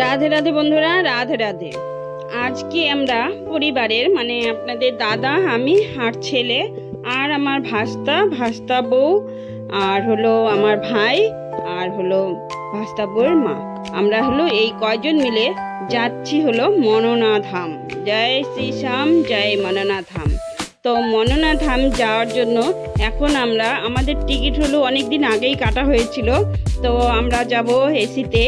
রাধে রাধে বন্ধুরা, রাধে রাধে। আজকে আমরা পরিবারের মানে আপনাদের দাদা, আমি আর ছেলে আর আমার ভাস্তা বউ আর হলো আমার ভাই আর হলো ভাস্তা বউয়ের মা, আমরা হলো এই কয়জন মিলে যাচ্ছি হলো মননা ধাম। জয় শ্রী শ্যাম, জয় মননা ধাম। তো মননা ধাম যাওয়ার জন্য এখন আমাদের টিকিট হলো অনেক দিন আগেই কাটা হয়েছিল। তো আমরা যাব এসিতে।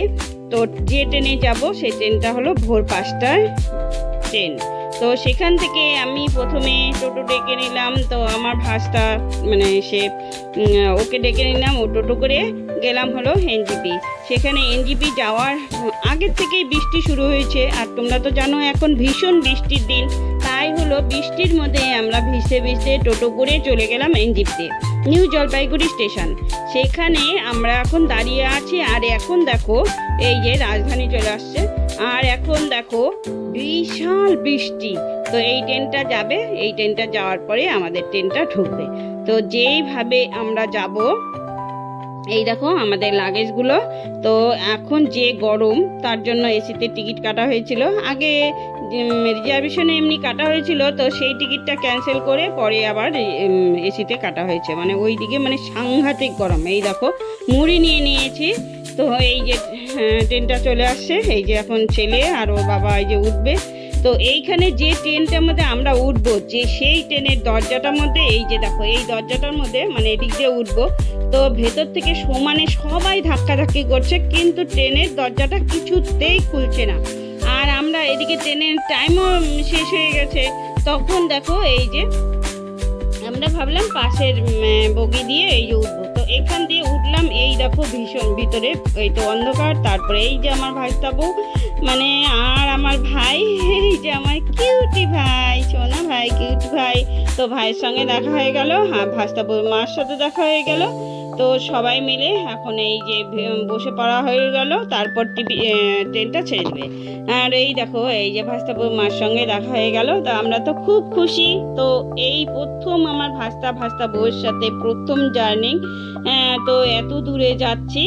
তো যে ট্রেনে যাব সেই ট্রেনটা হলো ভোর 5টায় ট্রেন। তো সেখান থেকে আমি প্রথমে টোটো ডেকে নিলাম। তো আমার ভাস্তা মানে ওকে ডেকে নিলাম, ও টোটো করে গেলাম হলো এনজিপি। সেখানে এনজিপি যাওয়ার আগের থেকেই বৃষ্টি শুরু হয়েছে, আর তোমরা তো জানো এখন ভীষণ বৃষ্টির দিন। তাই হলো বৃষ্টির মধ্যে আমরা ভিজতে ভিজতে টোটো করে চলে গেলাম এনজিপিতে, নিউ জলপাইগুড়ি স্টেশন। সেখানে আমরা এখন দাঁড়িয়ে আছি। আর এখন দেখো এই যে রাজধানী চলে আসছে, আর এখন দেখো বিশাল বৃষ্টি। তো এই ট্রেনটা যাবে, এই ট্রেনটা যাওয়ার পরে আমাদের ট্রেনটা ঢুকবে। তো যেইভাবে আমরা যাব, এই দেখো আমাদের লাগেজগুলো। তো এখন যে গরম, তার জন্য এসিতে টিকিট কাটা হয়েছিল। আগে রিজার্ভেশনে এমনি কাটা হয়েছিল, তো সেই টিকিটটা ক্যান্সেল করে পরে আবার এসিতে কাটা হয়েছে। মানে ওইদিকে মানে সাংঘাতিক গরম। এই দেখো মুড়ি নিয়ে নিয়েছি। তো এই যে ট্রেনটা চলে আসছে, এই যে এখন ছেলে আর ওর বাবা এই যে উঠবে। তো এইখানে যে ট্রেনটার মধ্যে আমরা উঠবো, যে সেই ট্রেনের দরজাটার মধ্যে এই যে দেখো, এই দরজাটার মধ্যে মানে এদিক দিয়ে উঠবো। তো ভেতর থেকে সমানে সবাই ধাক্কাধাক্কি করছে, কিন্তু ট্রেনের দরজাটা কিছুতেই খুলছে না। আর আমরা এদিকে ট্রেনের টাইমও শেষ হয়ে গেছে। তখন দেখো এই যে আমরা ভাবলাম পাশের বগি দিয়ে এই যে উঠবো। তো এখান দিয়ে উঠলাম, এই দেখো ভীষণ ভিতরে এই তো অন্ধকার। তারপরে এই যে আমার ভাইস্তা বউ মানে আর আমার ভাই, এই যে আমার কিউটি ভাই, সোনা ভাই, কিউটি ভাই। তো ভাইয়ের সঙ্গে দেখা হয়ে গেল, হ্যাঁ ভাইস্তা বউর মার সাথে দেখা হয়ে গেল। তো সবাই মিলে এখন এই যে বসে পড়া হয়ে গেল। তারপর ট্রেনটা ছেড়ে দেবে। আর এই দেখো এই যে ভাস্তা বউর মার সঙ্গে দেখা হয়ে গেল। তো আমরা তো খুব খুশি। তো এই প্রথম আমার ভাস্তা বউয়ের সাথে প্রথম জার্নি। তো এত দূরে যাচ্ছি।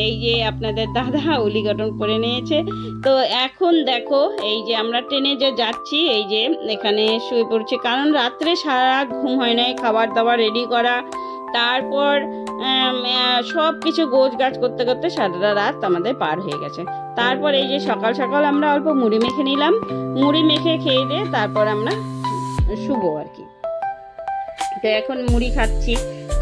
এই যে আপনাদের দাদা অলিগঠন করে নিয়েছে। তো এখন দেখো এই যে আমরা ট্রেনে যে যাচ্ছি, এই যে এখানে শুয়ে পড়ছি, কারণ রাত্রে সারা ঘুম হয় নাই, খাবার দাবার রেডি করা, তারপর সব কিছু গোছ গাছ করতে করতে সারা রাত আমাদের পার হয়ে গেছে। তারপর এই যে সকাল সকাল আমরা অল্প মুড়ি মেখে নিলাম, মুড়ি মেখে খেয়ে দিয়ে তারপর আমরা শুবো আর কি। তো এখন মুড়ি খাচ্ছি,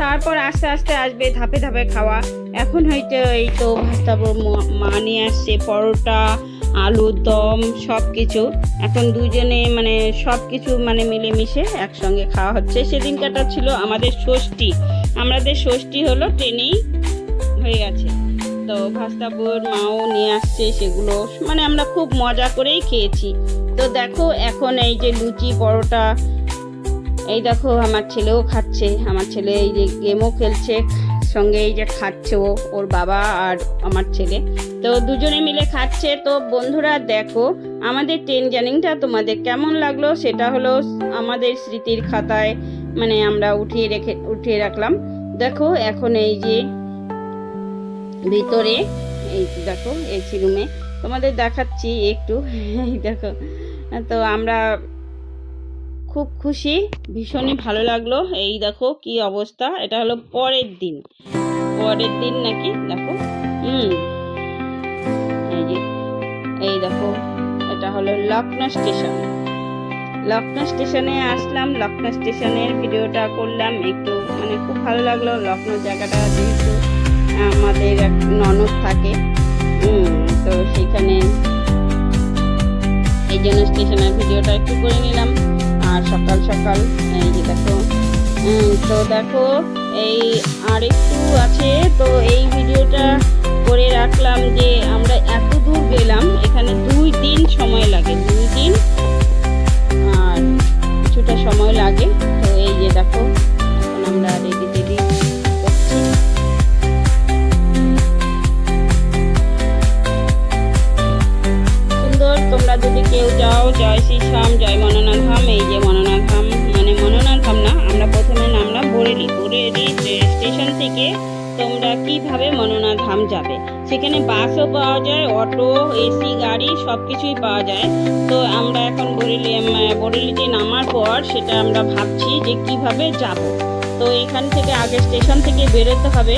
তারপর আস্তে আস্তে আসবে ধাপে ধাপে খাওয়া। এখন হয়তো এই তো ভাস্তা বউ মা নিয়ে আসছে পরোটা, আলুর দম, সব কিছু। এখন দুজনে মানে সব কিছু মানে মিলেমিশে একসঙ্গে খাওয়া হচ্ছে। সেদিনকাটা ছিল আমাদের ষষ্ঠী। আমাদের ষষ্ঠী হলো ট্রেনেই হয়ে গেছে। তো ভাস্তা বউয়ের মাও নিয়ে আসছে সেগুলো, মানে আমরা খুব মজা করেই খেয়েছি। তো দেখো এখন এই যে লুচি পরোটা, এই দেখো আমার ছেলেও খাচ্ছে। আমার ছেলে এই যে গেমও খেলছে, সঙ্গে এই যে খাচ্ছে ওর বাবা আর আমার ছেলে। তো দুজনে মিলে খাচ্ছে। তো বন্ধুরা দেখো আমাদের ট্রেন জার্নিটা তোমাদের কেমন লাগলো সেটা হলো আমাদের স্মৃতির খাতায় মানে আমরা উঠিয়ে রাখলাম। দেখো এখন এই যে ভিতরে এই দেখো এসি রুমে তোমাদের দেখাচ্ছি একটু, এই দেখো। তো আমরা খুব খুশি, ভীষণই ভালো লাগলো। এই দেখো কি অবস্থা, এটা হলো পরের দিন নাকি দেখো। এই দেখো এটা হলো লখনৌ স্টেশনে আসলাম। লখনৌ স্টেশনের ভিডিওটা করলাম একটু, মানে খুব ভালো লাগলো। লখনৌ জায়গাটা যেহেতু আমাদের এক ননদ থাকে, তো সেখানে এই জন্য স্টেশনের ভিডিওটা একটু করে নিলাম। আর সকাল সকাল এই যে দেখো, তো দেখো এই আরেকটু আছে। তো এই ভিডিওটা করে রাখলাম যে আমরা এত দূর গেলাম, এখানে 2 দিন সময় লাগে, 2 দিন আর কিছুটা সময় লাগে। তো এই যে দেখো এখন আমরা রেডি করছি। সুন্দর, তোমরা যদি কেউ যাও, জয় শ্রী শ্যাম, জয় মননা ধাম। এই যে মননা ধাম মানে মননা ধাম না, আমরা প্রথমে নামলাম বরেলি স্টেশন থেকে। তোমরা কি কিভাবে মননা ধাম যাবে। সেখানে বাসও পাওয়া যায়, অটো, এসি গাড়ি সব কিছুই পাওয়া যায়। তো আমরা এখন বরেলিতে নামার পর সেটা আমরা ভাবছি যে কিভাবে যাব। তো এখান থেকে আগে স্টেশন থেকে বেরোতে হবে।